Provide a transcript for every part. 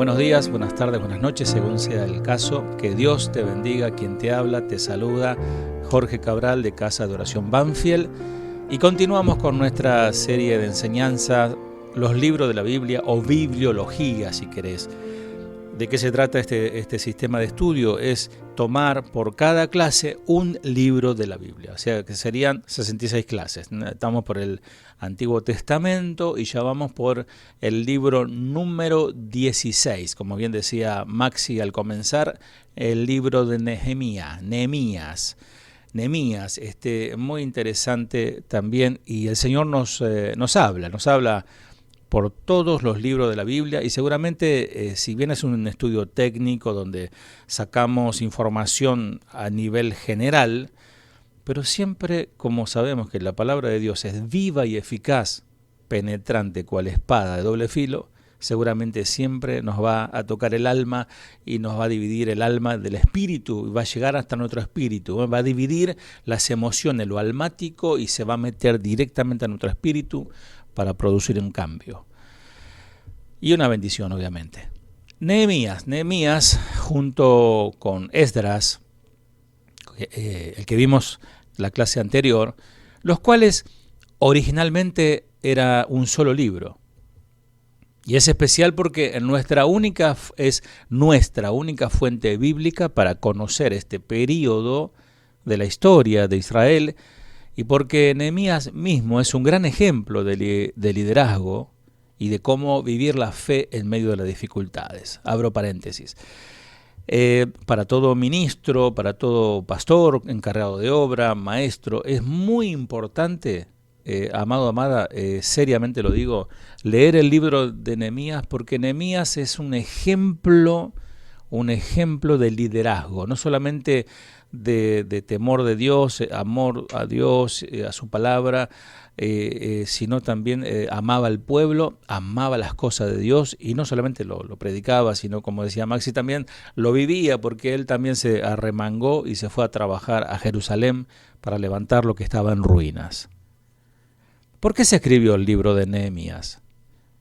Buenos días, buenas tardes, buenas noches, según sea el caso. Que Dios te bendiga. Quien te habla, te saluda Jorge Cabral de Casa de Oración Banfield. Y continuamos con nuestra serie de enseñanzas, los libros de la Biblia o bibliología, si querés. ¿De qué se trata este sistema de estudio? Es tomar por cada clase un libro de la Biblia, o sea que serían 66 clases. Estamos por el Antiguo Testamento y ya vamos por el libro número 16, como bien decía Maxi al comenzar, el libro de Nehemías, muy interesante también, y el Señor nos habla por todos los libros de la Biblia, y seguramente si bien es un estudio técnico donde sacamos información a nivel general, pero siempre, como sabemos que la palabra de Dios es viva y eficaz, penetrante cual espada de doble filo, seguramente siempre nos va a tocar el alma y nos va a dividir el alma del espíritu, y va a llegar hasta nuestro espíritu, va a dividir las emociones, lo almático, y se va a meter directamente a nuestro espíritu para producir un cambio y una bendición, obviamente. Nehemías junto con Esdras, el que vimos la clase anterior, los cuales originalmente era un solo libro. Y es especial porque es nuestra única fuente bíblica para conocer este periodo de la historia de Israel, y porque Nehemías mismo es un gran ejemplo de liderazgo y de cómo vivir la fe en medio de las dificultades. Abro paréntesis. Para todo ministro, para todo pastor, encargado de obra, maestro, es muy importante, amado, amada, seriamente lo digo, leer el libro de Nehemías, porque Nehemías es un ejemplo de liderazgo, no solamente de temor de Dios, amor a Dios, a su palabra, sino también amaba al pueblo, amaba las cosas de Dios, y no solamente lo predicaba, sino, como decía Maxi, también lo vivía, porque él también se arremangó y se fue a trabajar a Jerusalén para levantar lo que estaba en ruinas. ¿Por qué se escribió el libro de Nehemías?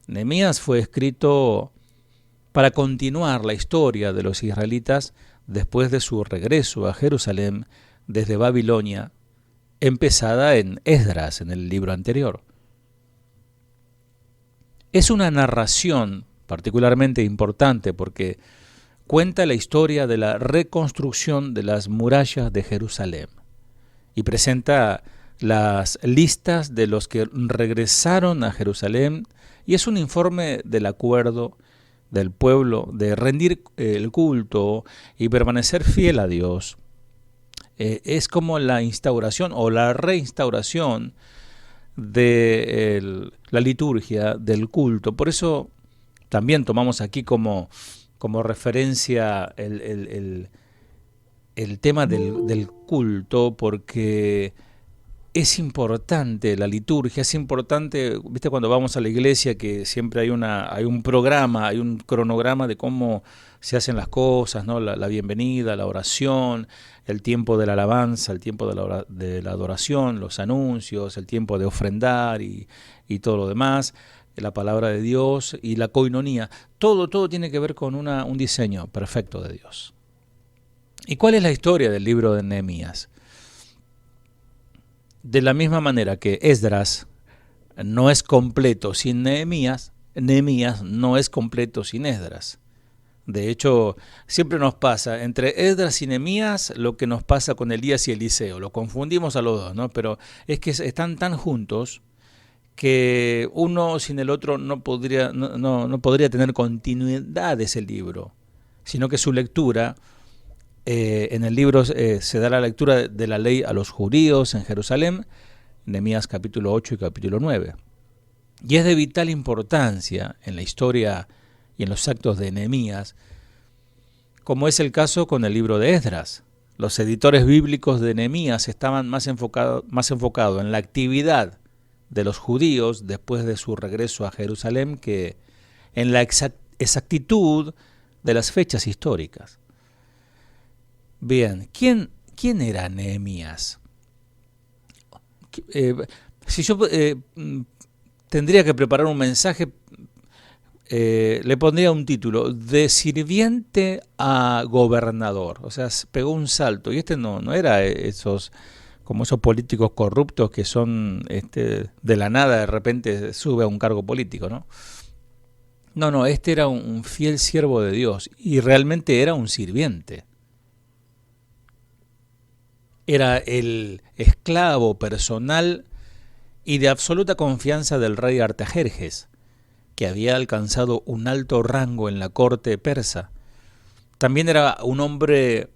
Nehemías fue escrito para continuar la historia de los israelitas después de su regreso a Jerusalén desde Babilonia, empezada en Esdras, en el libro anterior. Es una narración particularmente importante porque cuenta la historia de la reconstrucción de las murallas de Jerusalén y presenta las listas de los que regresaron a Jerusalén, y es un informe del acuerdo del pueblo de rendir el culto y permanecer fiel a Dios. Es como la instauración o la reinstauración de la liturgia del culto. Por eso también tomamos aquí como referencia el tema del culto, porque es importante la liturgia, es importante, viste, cuando vamos a la iglesia, que siempre hay un programa, hay un cronograma de cómo se hacen las cosas, ¿no? La bienvenida, la oración, el tiempo de la alabanza, el tiempo de la adoración, los anuncios, el tiempo de ofrendar y todo lo demás, la palabra de Dios y la coinonía. Todo tiene que ver con un diseño perfecto de Dios. ¿Y cuál es la historia del libro de Nehemías? De la misma manera que Esdras no es completo sin Nehemías, Nehemías no es completo sin Esdras. De hecho, siempre nos pasa entre Esdras y Nehemías lo que nos pasa con Elías y Eliseo. Lo confundimos a los dos, ¿no? Pero es que están tan juntos que uno sin el otro no podría tener continuidad ese libro, sino que su lectura, en el libro se da la lectura de la ley a los judíos en Jerusalén, Nehemías capítulo 8 y capítulo 9. Y es de vital importancia en la historia y en los actos de Nehemías, como es el caso con el libro de Esdras. Los editores bíblicos de Nehemías estaban más enfocados en la actividad de los judíos después de su regreso a Jerusalén que en la exactitud de las fechas históricas. Bien, ¿quién era Nehemías? Si yo tendría que preparar un mensaje, le pondría un título, de sirviente a gobernador. O sea, pegó un salto. Y este no era como esos políticos corruptos que son de la nada de repente sube a un cargo político, ¿no? No, este era un fiel siervo de Dios y realmente era un sirviente. Era el esclavo personal y de absoluta confianza del rey Artajerjes, que había alcanzado un alto rango en la corte persa. También era un hombre,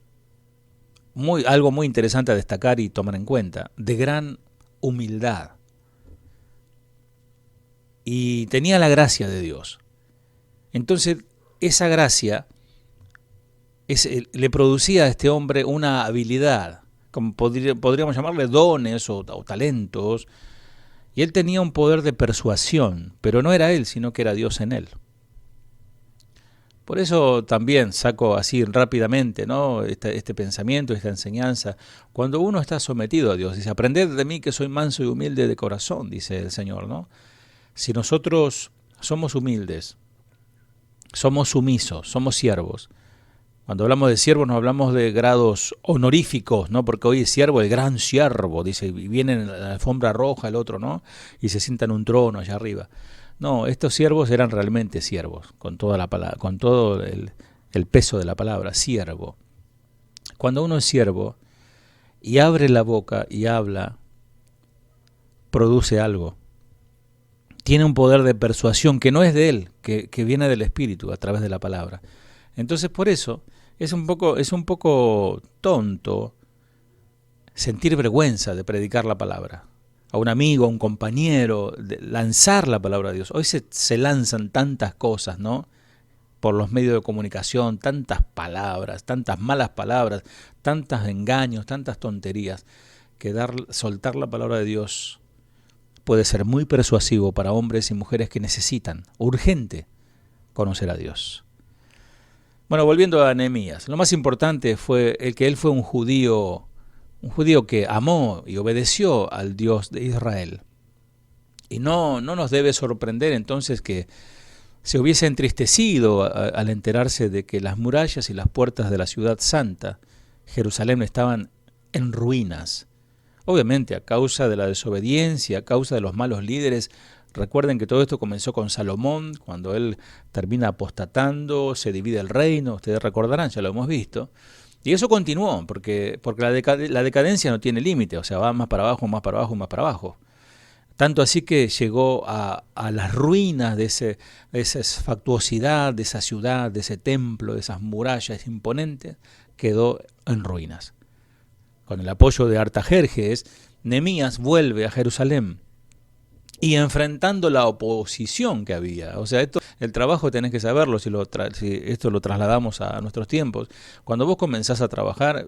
algo muy interesante a destacar y tomar en cuenta, de gran humildad. Y tenía la gracia de Dios. Entonces, esa gracia le producía a este hombre una habilidad, como podríamos llamarle dones o talentos, y él tenía un poder de persuasión, pero no era él, sino que era Dios en él. Por eso también saco así rápidamente, ¿no? este pensamiento, esta enseñanza. Cuando uno está sometido a Dios, dice, aprended de mí que soy manso y humilde de corazón, dice el Señor, ¿no? Si nosotros somos humildes, somos sumisos, somos siervos. Cuando hablamos de siervos no hablamos de grados honoríficos, ¿no? Porque hoy es siervo, el gran siervo, dice, y viene en la alfombra roja el otro, ¿no? Y se sienta en un trono allá arriba. No, estos siervos eran realmente siervos, con toda la palabra, con todo el peso de la palabra, siervo. Cuando uno es siervo y abre la boca y habla, produce algo. Tiene un poder de persuasión que no es de él, que viene del Espíritu a través de la palabra. Entonces por eso es un poco tonto sentir vergüenza de predicar la palabra. A un amigo, a un compañero, de lanzar la palabra de Dios. Hoy se lanzan tantas cosas, ¿no? Por los medios de comunicación, tantas palabras, tantas malas palabras, tantos engaños, tantas tonterías, que soltar la palabra de Dios puede ser muy persuasivo para hombres y mujeres que necesitan, urgente, conocer a Dios. Bueno, volviendo a Nehemías, lo más importante fue que él fue un judío que amó y obedeció al Dios de Israel. Y no nos debe sorprender entonces que se hubiese entristecido al enterarse de que las murallas y las puertas de la ciudad santa, Jerusalén, estaban en ruinas. Obviamente a causa de la desobediencia, a causa de los malos líderes. Recuerden que todo esto comenzó con Salomón, cuando él termina apostatando, se divide el reino, ustedes recordarán, ya lo hemos visto. Y eso continuó, porque la decadencia no tiene límite, o sea, va más para abajo, más para abajo, más para abajo. Tanto así que llegó a las ruinas de esa factuosidad, de esa ciudad, de ese templo, de esas murallas imponentes, quedó en ruinas. Con el apoyo de Artajerjes, Nehemías vuelve a Jerusalén y enfrentando la oposición que había. O sea, el trabajo tenés que saberlo si esto lo trasladamos a nuestros tiempos. Cuando vos comenzás a trabajar,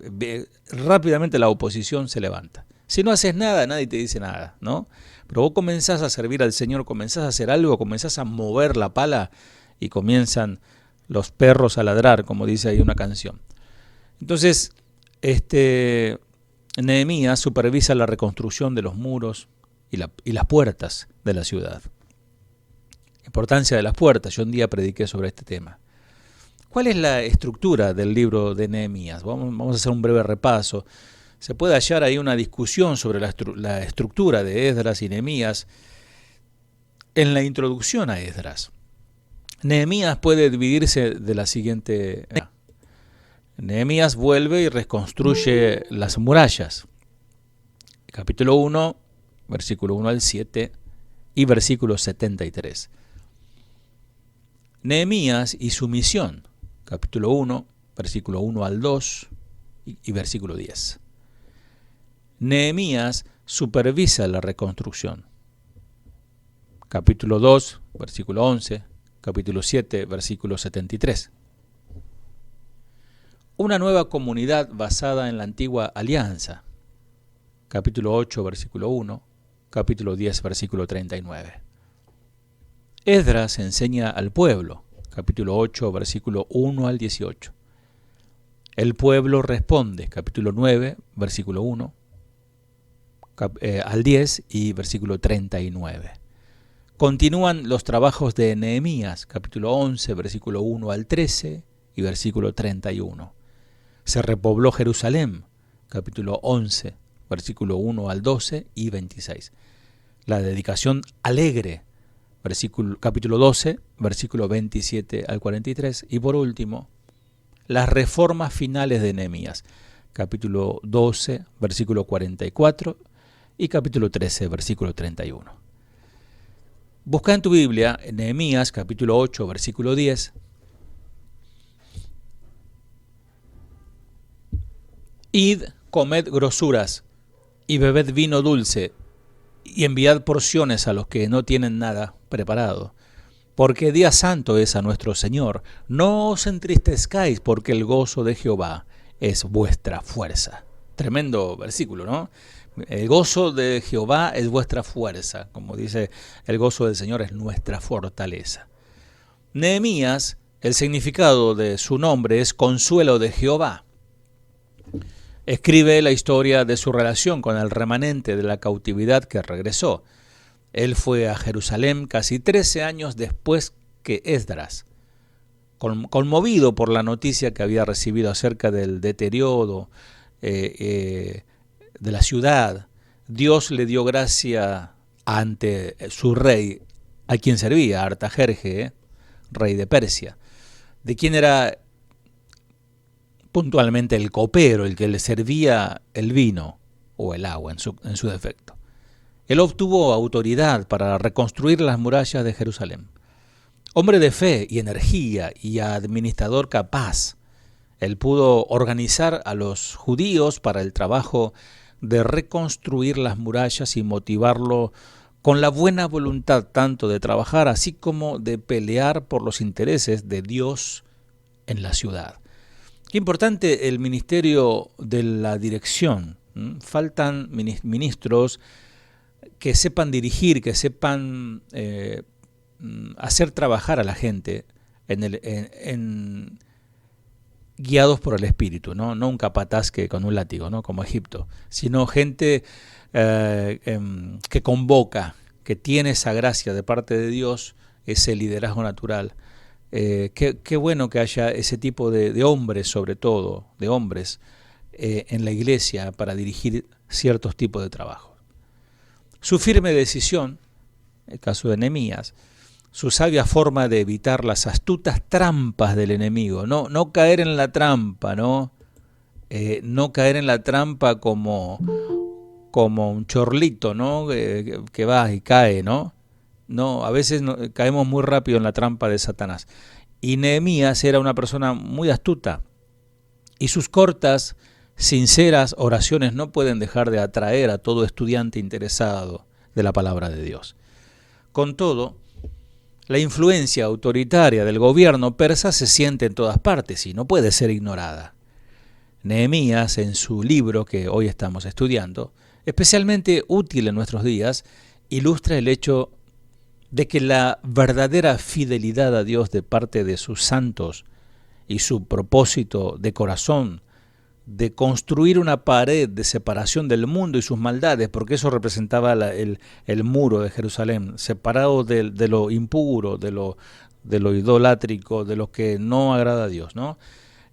rápidamente la oposición se levanta. Si no haces nada, nadie te dice nada, ¿no? Pero vos comenzás a servir al Señor, comenzás a hacer algo, comenzás a mover la pala y comienzan los perros a ladrar, como dice ahí una canción. Entonces, Nehemías supervisa la reconstrucción de los muros y las puertas de la ciudad. Importancia de las puertas, yo un día prediqué sobre este tema. ¿Cuál es la estructura del libro de Nehemías? Vamos a hacer un breve repaso. Se puede hallar ahí una discusión sobre la estructura de Esdras y Nehemías en la introducción a Esdras. Nehemías puede dividirse de la siguiente manera. Nehemías vuelve y reconstruye las murallas. Capítulo 1, versículo 1 al 7 y versículo 73. Nehemías y su misión. Capítulo 1, versículo 1 al 2 y versículo 10. Nehemías supervisa la reconstrucción. Capítulo 2, versículo 11, capítulo 7, versículo 73. Una nueva comunidad basada en la antigua alianza. Capítulo 8, versículo 1, capítulo 10, versículo 39. Esdras enseña al pueblo. Capítulo 8, versículo 1 al 18. El pueblo responde. Capítulo 9, versículo 1 al 10 y versículo 39. Continúan los trabajos de Nehemías, capítulo 11, versículo 1 al 13 y versículo 31. Se repobló Jerusalén, capítulo 11, versículo 1 al 12 y 26. La dedicación alegre, capítulo 12, versículo 27 al 43. Y por último, las reformas finales de Nehemías, capítulo 12, versículo 44 y capítulo 13, versículo 31. Busca en tu Biblia, en Nehemías, capítulo 8, versículo 10. Id, comed grosuras, y bebed vino dulce, y enviad porciones a los que no tienen nada preparado. Porque día santo es a nuestro Señor. No os entristezcáis, porque el gozo de Jehová es vuestra fuerza. Tremendo versículo, ¿no? El gozo de Jehová es vuestra fuerza. Como dice, el gozo del Señor es nuestra fortaleza. Nehemías, el significado de su nombre es consuelo de Jehová. Escribe la historia de su relación con el remanente de la cautividad que regresó. Él fue a Jerusalén casi 13 años después que Esdras. Conmovido por la noticia que había recibido acerca del deterioro de la ciudad, Dios le dio gracia ante su rey, a quien servía, Artajerje, rey de Persia, de quien era puntualmente el copero, el que le servía el vino o el agua en su defecto. Él obtuvo autoridad para reconstruir las murallas de Jerusalén. Hombre de fe y energía y administrador capaz, él pudo organizar a los judíos para el trabajo de reconstruir las murallas y motivarlo con la buena voluntad tanto de trabajar así como de pelear por los intereses de Dios en la ciudad. Qué importante el ministerio de la dirección. Faltan ministros que sepan dirigir, que sepan hacer trabajar a la gente guiados por el Espíritu, no un capataz que con un látigo, ¿no? Como Egipto, sino gente que convoca, que tiene esa gracia de parte de Dios, ese liderazgo natural. Qué bueno que haya ese tipo de hombres, sobre todo, de hombres en la iglesia para dirigir ciertos tipos de trabajo. Su firme decisión, el caso de Nehemías, su sabia forma de evitar las astutas trampas del enemigo, no caer en la trampa, no caer en la trampa como un chorlito, ¿no? Que va y cae, ¿no? No, a veces caemos muy rápido en la trampa de Satanás. Y Nehemías era una persona muy astuta, y sus cortas, sinceras oraciones no pueden dejar de atraer a todo estudiante interesado de la palabra de Dios. Con todo, la influencia autoritaria del gobierno persa se siente en todas partes y no puede ser ignorada. Nehemías, en su libro que hoy estamos estudiando, especialmente útil en nuestros días, ilustra el hecho de que la verdadera fidelidad a Dios de parte de sus santos y su propósito de corazón de construir una pared de separación del mundo y sus maldades, porque eso representaba el muro de Jerusalén, separado de lo impuro, de lo idolátrico, de lo que no agrada a Dios, ¿no?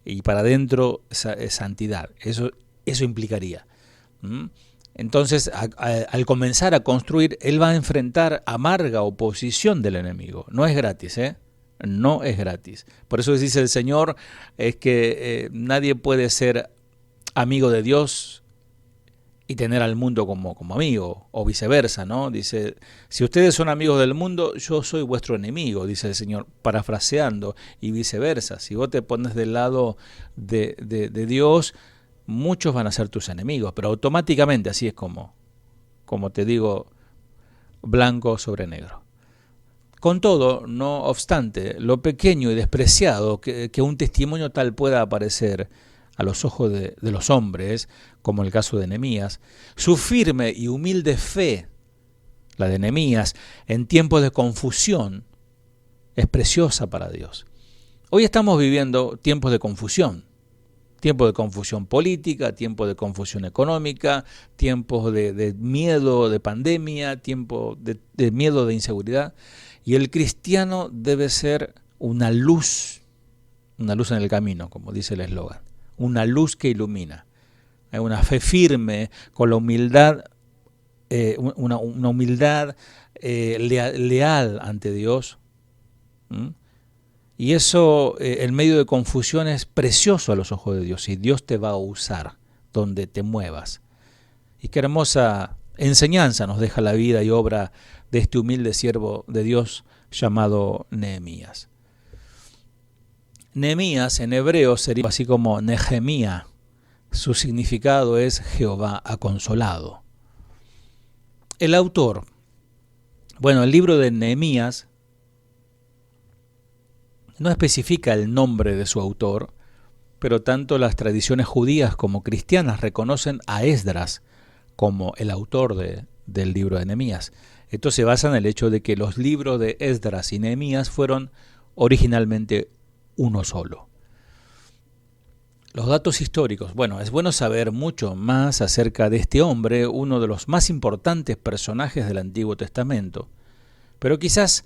Y para adentro santidad, eso implicaría. Entonces, al comenzar a construir, él va a enfrentar amarga oposición del enemigo. No es gratis, no es gratis. Por eso dice el Señor, es que nadie puede ser amigo de Dios y tener al mundo como amigo, o viceversa, ¿no? Dice, si ustedes son amigos del mundo, yo soy vuestro enemigo, dice el Señor, parafraseando, y viceversa. Si vos te pones del lado de Dios, muchos van a ser tus enemigos, pero automáticamente así es como te digo, blanco sobre negro. Con todo, no obstante, lo pequeño y despreciado que un testimonio tal pueda aparecer a los ojos de los hombres, como el caso de Nehemías, su firme y humilde fe, la de Nehemías, en tiempos de confusión, es preciosa para Dios. Hoy estamos viviendo tiempos de confusión, Tiempo de confusión política, tiempo de confusión económica, tiempos de miedo, de pandemia, tiempo de miedo, de inseguridad. Y el cristiano debe ser una luz en el camino, como dice el eslogan. Una luz que ilumina. Una fe firme, con la humildad, una humildad leal ante Dios. Y eso, en medio de confusión, es precioso a los ojos de Dios, y Dios te va a usar donde te muevas. Y qué hermosa enseñanza nos deja la vida y obra de este humilde siervo de Dios llamado Nehemías. Nehemías en hebreo sería así como Nehemía. Su significado es Jehová ha consolado. El autor, el libro de Nehemías no especifica el nombre de su autor, pero tanto las tradiciones judías como cristianas reconocen a Esdras como el autor del libro de Nehemías. Esto se basa en el hecho de que los libros de Esdras y Nehemías fueron originalmente uno solo. Los datos históricos. Es bueno saber mucho más acerca de este hombre, uno de los más importantes personajes del Antiguo Testamento, pero quizás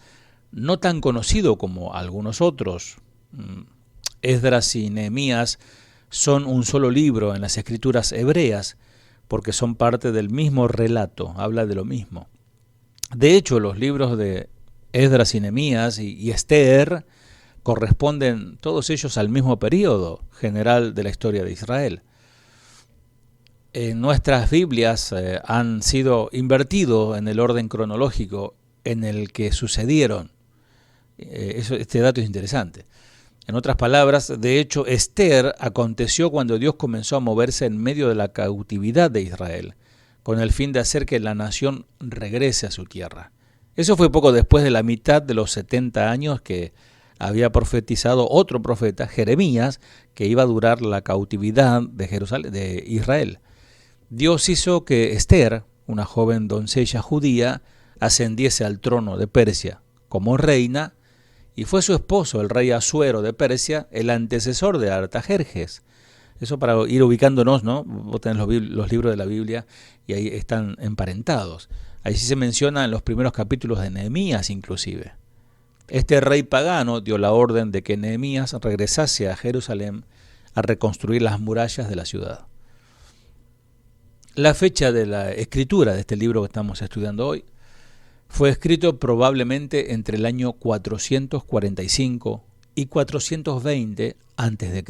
no tan conocido como algunos otros. Esdras y Nehemías son un solo libro en las escrituras hebreas porque son parte del mismo relato, habla de lo mismo. De hecho, los libros de Esdras y Nehemías y Esther corresponden todos ellos al mismo periodo general de la historia de Israel. En nuestras Biblias han sido invertidos en el orden cronológico en el que sucedieron. Este dato es interesante. En otras palabras, de hecho, Esther aconteció cuando Dios comenzó a moverse en medio de la cautividad de Israel, con el fin de hacer que la nación regrese a su tierra. Eso fue poco después de la mitad de los 70 años que había profetizado otro profeta, Jeremías, que iba a durar la cautividad de Israel. Dios hizo que Esther, una joven doncella judía, ascendiese al trono de Persia como reina, y fue su esposo, el rey Asuero de Persia, el antecesor de Artajerjes. Eso para ir ubicándonos, ¿no? Vos tenés los libros de la Biblia y ahí están emparentados. Ahí sí se menciona en los primeros capítulos de Nehemías inclusive. Este rey pagano dio la orden de que Nehemías regresase a Jerusalén a reconstruir las murallas de la ciudad. La fecha de la escritura de este libro que estamos estudiando hoy fue escrito probablemente entre el año 445 y 420 a.C.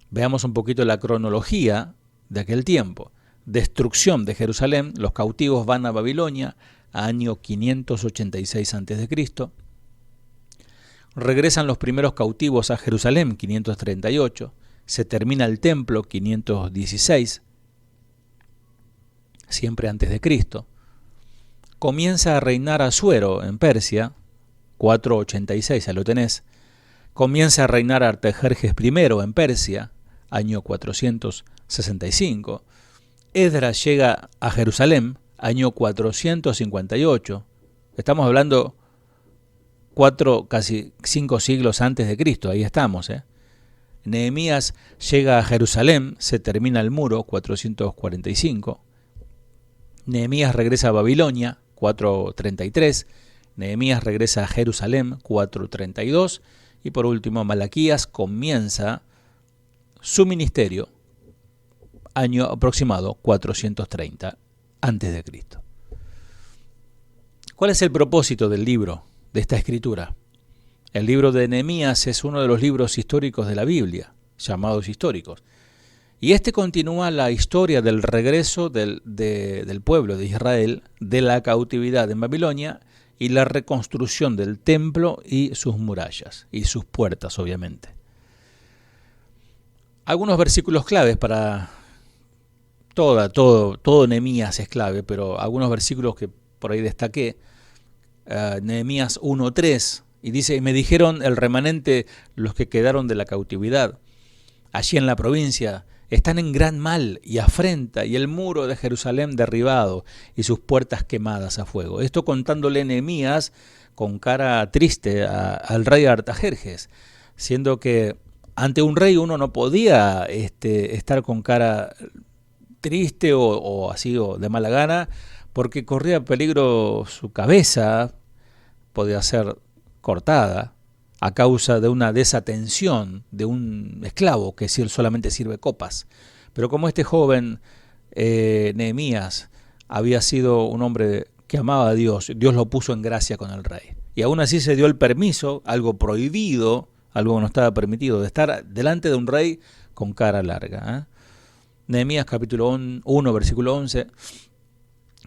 Veamos un poquito la cronología de aquel tiempo. Destrucción de Jerusalén, los cautivos van a Babilonia, año 586 a.C. Regresan los primeros cautivos a Jerusalén, 538. Se termina el templo, 516, siempre antes de Cristo. Comienza a reinar Asuero en Persia, 486, ahí lo tenés. Comienza a reinar Artajerjes I en Persia, año 465. Esdras llega a Jerusalén, año 458. Estamos hablando casi 5 siglos antes de Cristo, ahí estamos. Nehemías llega a Jerusalén, se termina el muro, 445. Nehemías regresa a Babilonia, 433. Nehemías regresa a Jerusalén, 432. Y por último, Malaquías comienza su ministerio, año aproximado 430 a.C. ¿Cuál es el propósito del libro, de esta escritura? El libro de Nehemías es uno de los libros históricos de la Biblia, llamados históricos. Y este continúa la historia del regreso del pueblo de Israel de la cautividad en Babilonia y la reconstrucción del templo y sus murallas y sus puertas, obviamente. Algunos versículos claves para todo Nehemías es clave, pero algunos versículos que por ahí destaqué. Nehemías 1:3, y dice: y me dijeron el remanente, los que quedaron de la cautividad, allí en la provincia, están en gran mal y afrenta, y el muro de Jerusalén derribado, y sus puertas quemadas a fuego. Esto contándole Nehemías con cara triste al rey Artajerjes, siendo que ante un rey uno no podía estar con cara triste o así o de mala gana, porque corría peligro su cabeza, podía ser cortada a causa de una desatención de un esclavo que solamente sirve copas. Pero como este joven Nehemías había sido un hombre que amaba a Dios, Dios lo puso en gracia con el rey. Y aún así se dio el permiso, algo prohibido, algo que no estaba permitido, de estar delante de un rey con cara larga. Nehemías capítulo 1, versículo 11.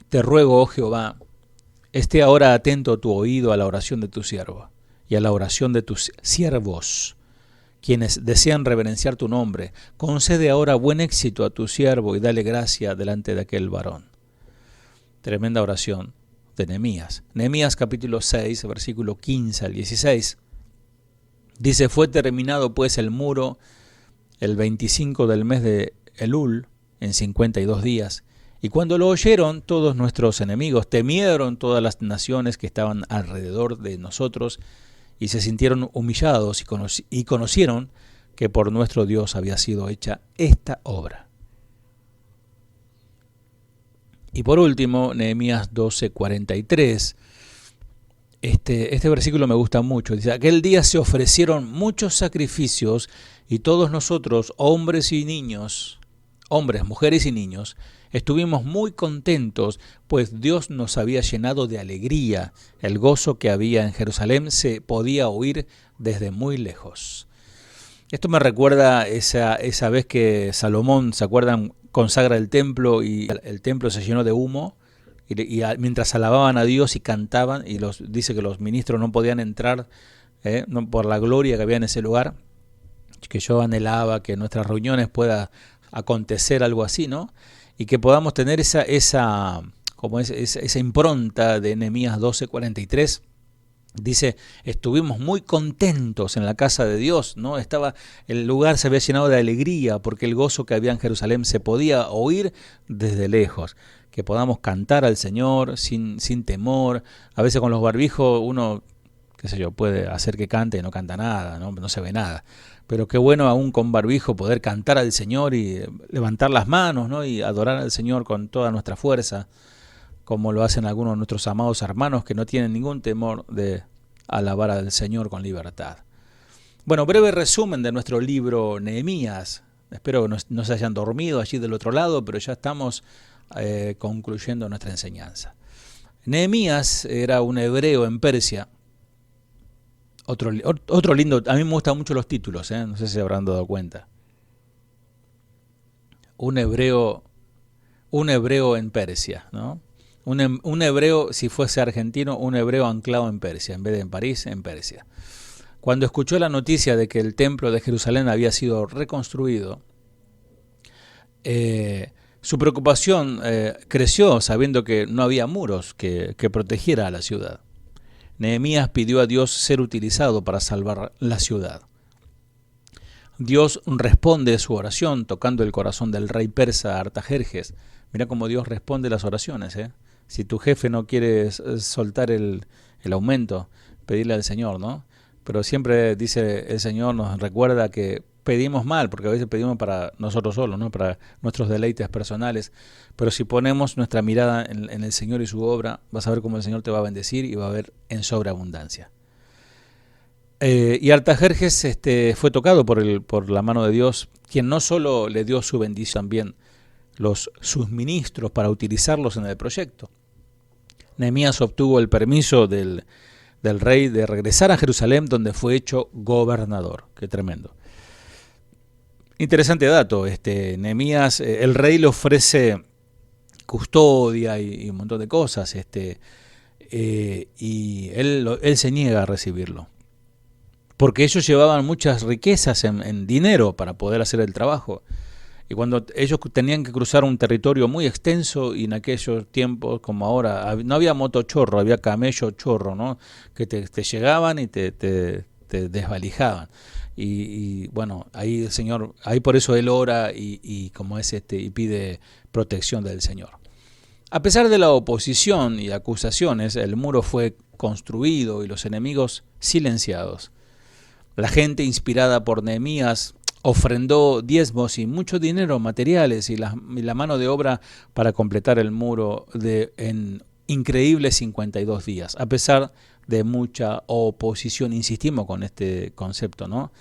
Te ruego, oh Jehová, esté ahora atento tu oído a la oración de tu siervo y a la oración de tus siervos, quienes desean reverenciar tu nombre. Concede ahora buen éxito a tu siervo y dale gracia delante de aquel varón. Tremenda oración de Nehemías. Nehemías capítulo 6, versículo 15 al 16. Dice, fue terminado pues el muro el 25 del mes de Elul, en 52 días. Y cuando lo oyeron todos nuestros enemigos, temieron todas las naciones que estaban alrededor de nosotros, y se sintieron humillados y conocieron que por nuestro Dios había sido hecha esta obra. Y por último, Nehemías 12:43. Este versículo me gusta mucho. Dice, aquel día se ofrecieron muchos sacrificios y todos nosotros, hombres y niños, hombres, mujeres y niños, estuvimos muy contentos, pues Dios nos había llenado de alegría. El gozo que había en Jerusalén se podía oír desde muy lejos. Esto me recuerda esa vez que Salomón, ¿se acuerdan?, consagra el templo y el templo se llenó de humo. Y mientras alababan a Dios y cantaban, y dice que los ministros no podían entrar no, por la gloria que había en ese lugar, que yo anhelaba que en nuestras reuniones pueda acontecer algo así, ¿no? Y que podamos tener esa impronta de Nehemías 12:43. Dice, estuvimos muy contentos en la casa de Dios, ¿no? El lugar se había llenado de alegría porque el gozo que había en Jerusalén se podía oír desde lejos. Que podamos cantar al Señor sin temor. A veces con los barbijos uno, qué sé yo, puede hacer que cante y no canta nada, no se ve nada. Pero qué bueno aún con barbijo poder cantar al Señor y levantar las manos, ¿no? Y adorar al Señor con toda nuestra fuerza, como lo hacen algunos de nuestros amados hermanos que no tienen ningún temor de alabar al Señor con libertad. Bueno, breve resumen de nuestro libro Nehemías. Espero que no se hayan dormido allí del otro lado, pero ya estamos concluyendo nuestra enseñanza. Nehemías era un hebreo en Persia. Otro lindo, a mí me gustan mucho los títulos, no sé si se habrán dado cuenta. Un hebreo en Persia, ¿no? Un hebreo, si fuese argentino, un hebreo anclado en Persia, en vez de en París, en Persia. Cuando escuchó la noticia de que el templo de Jerusalén había sido reconstruido, su preocupación creció sabiendo que no había muros que protegiera a la ciudad. Nehemías pidió a Dios ser utilizado para salvar la ciudad. Dios responde su oración tocando el corazón del rey persa Artajerjes. Mira cómo Dios responde las oraciones. Si tu jefe no quiere soltar el aumento, pedirle al Señor, ¿no? Pero siempre dice el Señor, nos recuerda que pedimos mal, porque a veces pedimos para nosotros solos, ¿no? Para nuestros deleites personales. Pero si ponemos nuestra mirada en el Señor y su obra, vas a ver cómo el Señor te va a bendecir y va a haber en sobreabundancia. Y Artajerjes fue tocado por la mano de Dios, quien no solo le dio su bendición, también sus ministros para utilizarlos en el proyecto. Nehemías obtuvo el permiso del rey de regresar a Jerusalén, donde fue hecho gobernador. Qué tremendo. Interesante dato. Nehemías, el rey le ofrece custodia y un montón de cosas, y él se niega a recibirlo, porque ellos llevaban muchas riquezas en dinero para poder hacer el trabajo. Y cuando ellos tenían que cruzar un territorio muy extenso, y en aquellos tiempos, como ahora, no había motochorro, había camello chorro, ¿no? Que te llegaban y te desvalijaban. Y bueno, ahí el Señor, ahí por eso él ora y como es y pide protección del Señor. A pesar de la oposición y acusaciones, el muro fue construido y los enemigos silenciados. La gente inspirada por Nehemías ofrendó diezmos y mucho dinero, materiales y la mano de obra para completar el muro en increíbles 52 días, a pesar de mucha oposición. Insistimos con este concepto, ¿no?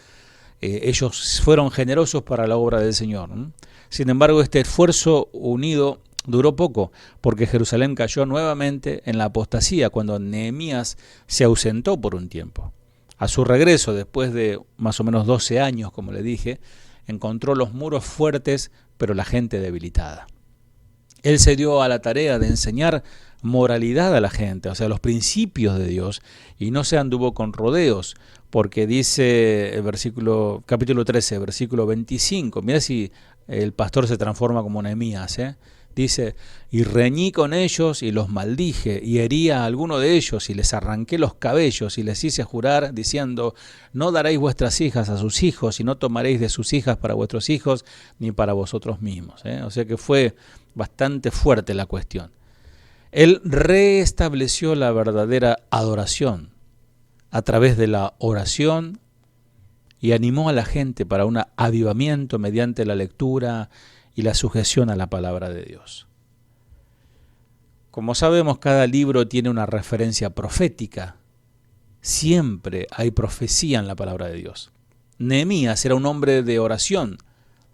Ellos fueron generosos para la obra del Señor, ¿no? Sin embargo, este esfuerzo unido duró poco, porque Jerusalén cayó nuevamente en la apostasía cuando Nehemías se ausentó por un tiempo. A su regreso, después de más o menos 12 años, como le dije, encontró los muros fuertes, pero la gente debilitada. Él se dio a la tarea de enseñar moralidad a la gente, o sea, los principios de Dios, y no se anduvo con rodeos, porque dice el capítulo 13, versículo 25, mira si el pastor se transforma como Nehemías, dice, y reñí con ellos y los maldije, y herí a alguno de ellos, y les arranqué los cabellos, y les hice jurar, diciendo, no daréis vuestras hijas a sus hijos, y no tomaréis de sus hijas para vuestros hijos, ni para vosotros mismos. O sea que fue bastante fuerte la cuestión. Él reestableció la verdadera adoración a través de la oración y animó a la gente para un avivamiento mediante la lectura y la sujeción a la palabra de Dios. Como sabemos, cada libro tiene una referencia profética. Siempre hay profecía en la palabra de Dios. Nehemías era un hombre de oración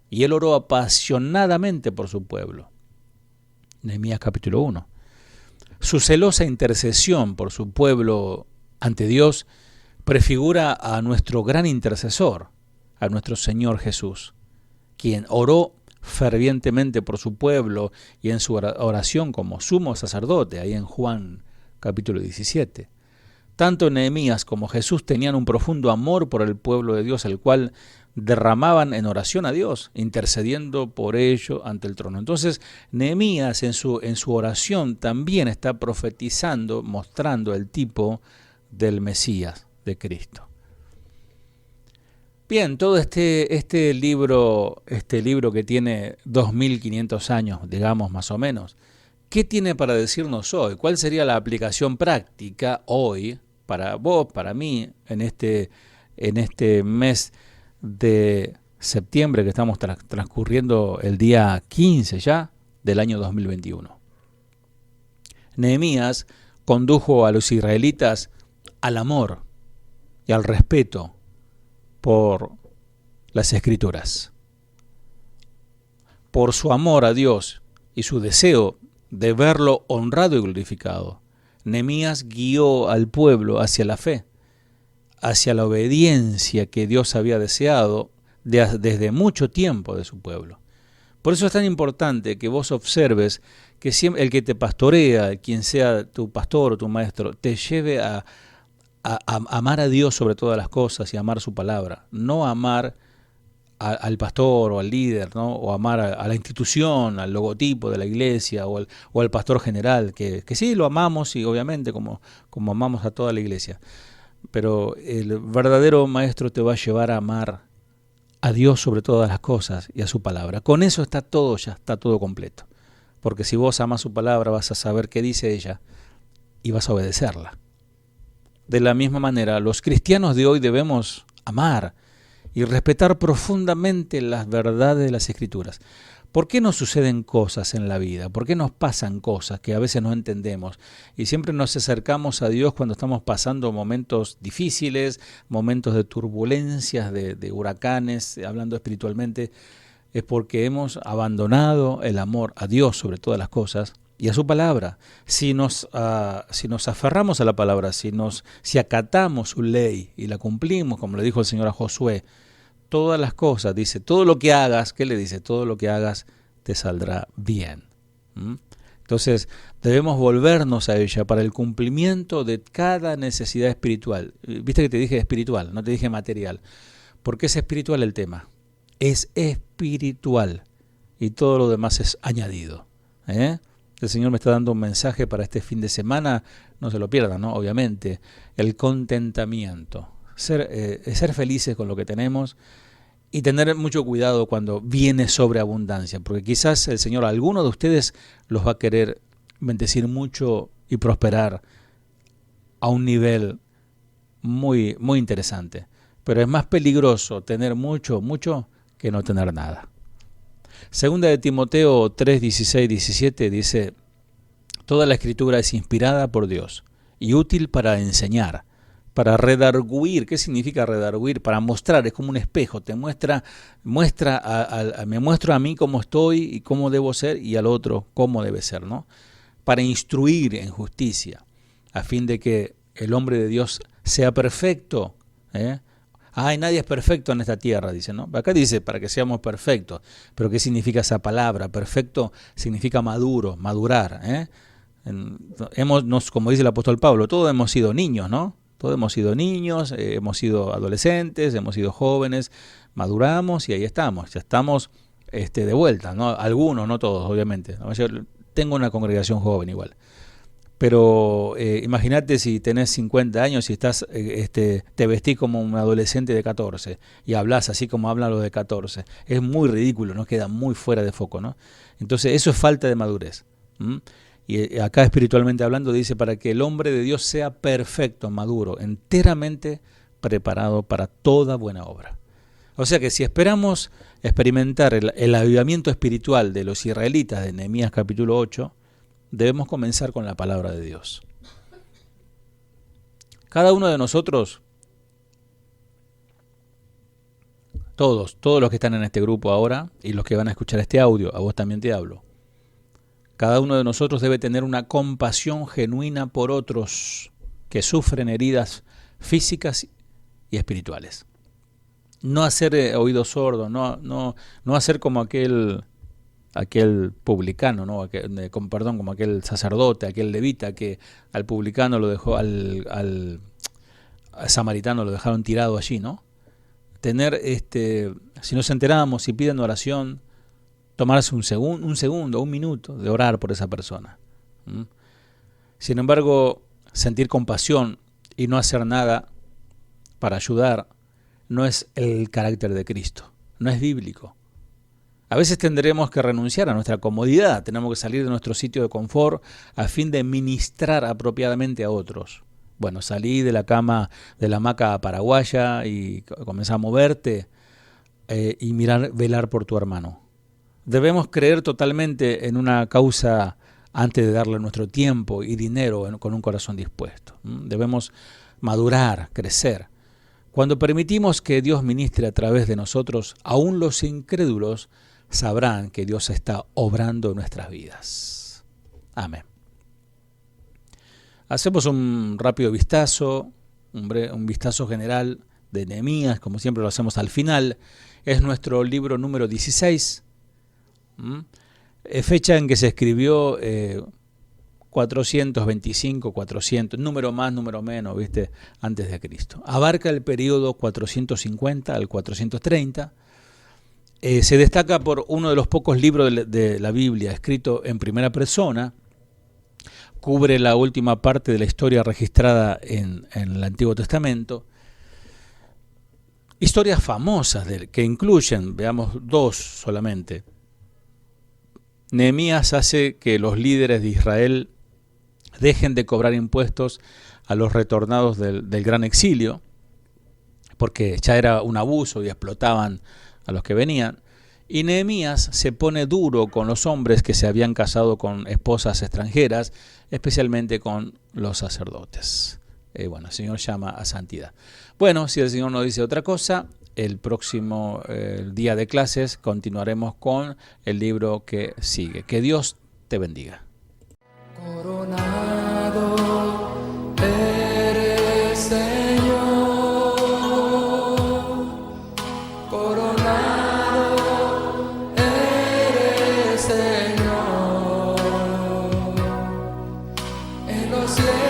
y él oró apasionadamente por su pueblo. Nehemías capítulo 1. Su celosa intercesión por su pueblo ante Dios prefigura a nuestro gran intercesor, a nuestro Señor Jesús, quien oró fervientemente por su pueblo y en su oración como sumo sacerdote, ahí en Juan capítulo 17. Tanto Nehemías como Jesús tenían un profundo amor por el pueblo de Dios, el cual derramaban en oración a Dios, intercediendo por ello ante el trono. Entonces, Nehemías en su oración también está profetizando, mostrando el tipo del Mesías, de Cristo. Bien, todo este libro que tiene 2500 años, digamos más o menos, ¿qué tiene para decirnos hoy? ¿Cuál sería la aplicación práctica hoy para vos, para mí, en este mes de septiembre que estamos transcurriendo el día 15 ya del año 2021? Nehemías condujo a los israelitas al amor y al respeto por las Escrituras. Por su amor a Dios y su deseo de verlo honrado y glorificado, Nehemías guió al pueblo hacia la fe, hacia la obediencia que Dios había deseado desde mucho tiempo de su pueblo. Por eso es tan importante que vos observes que siempre el que te pastorea, quien sea tu pastor o tu maestro, te lleve a amar a Dios sobre todas las cosas y amar su palabra, no amar al pastor o al líder, ¿no? O amar a la institución, al logotipo de la iglesia o al pastor general, que sí lo amamos y obviamente como amamos a toda la iglesia, pero el verdadero maestro te va a llevar a amar a Dios sobre todas las cosas y a su palabra. Con eso está todo, ya está todo completo, porque si vos amas su palabra vas a saber qué dice ella y vas a obedecerla. De la misma manera, los cristianos de hoy debemos amar y respetar profundamente las verdades de las Escrituras. ¿Por qué nos suceden cosas en la vida? ¿Por qué nos pasan cosas que a veces no entendemos? Y siempre nos acercamos a Dios cuando estamos pasando momentos difíciles, momentos de turbulencias, de huracanes, hablando espiritualmente. Es porque hemos abandonado el amor a Dios sobre todas las cosas y a su palabra. Si nos aferramos a la palabra, si acatamos su ley y la cumplimos, como le dijo el Señor a Josué, todas las cosas, dice, todo lo que hagas, ¿qué le dice? Todo lo que hagas te saldrá bien. Entonces, debemos volvernos a ella para el cumplimiento de cada necesidad espiritual. Viste que te dije espiritual, no te dije material. Porque es espiritual el tema. Es espiritual. Y todo lo demás es añadido. El Señor me está dando un mensaje para este fin de semana, no se lo pierdan, ¿no? Obviamente, el contentamiento, ser felices con lo que tenemos y tener mucho cuidado cuando viene sobreabundancia, porque quizás el Señor a alguno de ustedes los va a querer bendecir mucho y prosperar a un nivel muy, muy interesante. pero es más peligroso tener mucho que no tener nada. Segunda de Timoteo 3, 16, 17 dice: toda la escritura es inspirada por Dios y útil para enseñar, para redarguir. ¿Qué significa redarguir? Para mostrar, es como un espejo, te muestra me muestro a mí cómo estoy y cómo debo ser, y al otro cómo debe ser, ¿no? Para instruir en justicia, a fin de que el hombre de Dios sea perfecto. Nadie es perfecto en esta tierra, dice, ¿no? Acá dice para que seamos perfectos, pero ¿qué significa esa palabra? Perfecto significa maduro, madurar, como dice el apóstol Pablo, todos hemos sido niños, ¿no? Todos hemos sido niños, hemos sido adolescentes, hemos sido jóvenes, maduramos y ahí estamos, ya estamos de vuelta, ¿no? Algunos, no todos, obviamente. Yo tengo una congregación joven igual. Pero imagínate si tenés 50 años y estás, te vestís como un adolescente de 14 y hablas así como hablan los de 14. Es muy ridículo, ¿no? Queda muy fuera de foco, ¿no? Entonces eso es falta de madurez. Y acá espiritualmente hablando dice para que el hombre de Dios sea perfecto, maduro, enteramente preparado para toda buena obra. O sea que si esperamos experimentar el avivamiento espiritual de los israelitas de Nehemías capítulo 8, debemos comenzar con la palabra de Dios. Cada uno de nosotros, todos los que están en este grupo ahora y los que van a escuchar este audio, a vos también te hablo. Cada uno de nosotros debe tener una compasión genuina por otros que sufren heridas físicas y espirituales. No hacer oídos sordos, no hacer como aquel publicano, ¿no? Como aquel sacerdote, aquel levita que al publicano lo dejó, al samaritano lo dejaron tirado allí, ¿no? Tener, si nos enteramos, si piden oración, tomarse un segundo, un minuto de orar por esa persona. Sin embargo, sentir compasión y no hacer nada para ayudar no es el carácter de Cristo, no es bíblico. A veces tendremos que renunciar a nuestra comodidad, tenemos que salir de nuestro sitio de confort a fin de ministrar apropiadamente a otros. Bueno, salí de la cama, de la hamaca paraguaya y comenzá a moverte y velar por tu hermano. Debemos creer totalmente en una causa antes de darle nuestro tiempo y dinero con un corazón dispuesto. Debemos madurar, crecer. Cuando permitimos que Dios ministre a través de nosotros, aún los incrédulos sabrán que Dios está obrando en nuestras vidas. Amén. Hacemos un rápido vistazo, un vistazo general de Nehemías, como siempre lo hacemos al final. Es nuestro libro número 16, fecha en que se escribió 425, 400, número más, número menos, ¿viste? Antes de Cristo. Abarca el periodo 450 al 430. Se destaca por uno de los pocos libros de la Biblia escrito en primera persona. Cubre la última parte de la historia registrada en el Antiguo Testamento. Historias famosas que incluyen, veamos dos solamente. Nehemías hace que los líderes de Israel dejen de cobrar impuestos a los retornados del gran exilio, porque ya era un abuso y explotaban a los que venían. Y Nehemías se pone duro con los hombres que se habían casado con esposas extranjeras, especialmente con los sacerdotes. El Señor llama a santidad. Bueno, si el Señor nos dice otra cosa, el próximo día de clases continuaremos con el libro que sigue. Que Dios te bendiga. Coronado eres, Señor, coronado eres, Señor, en los cielos.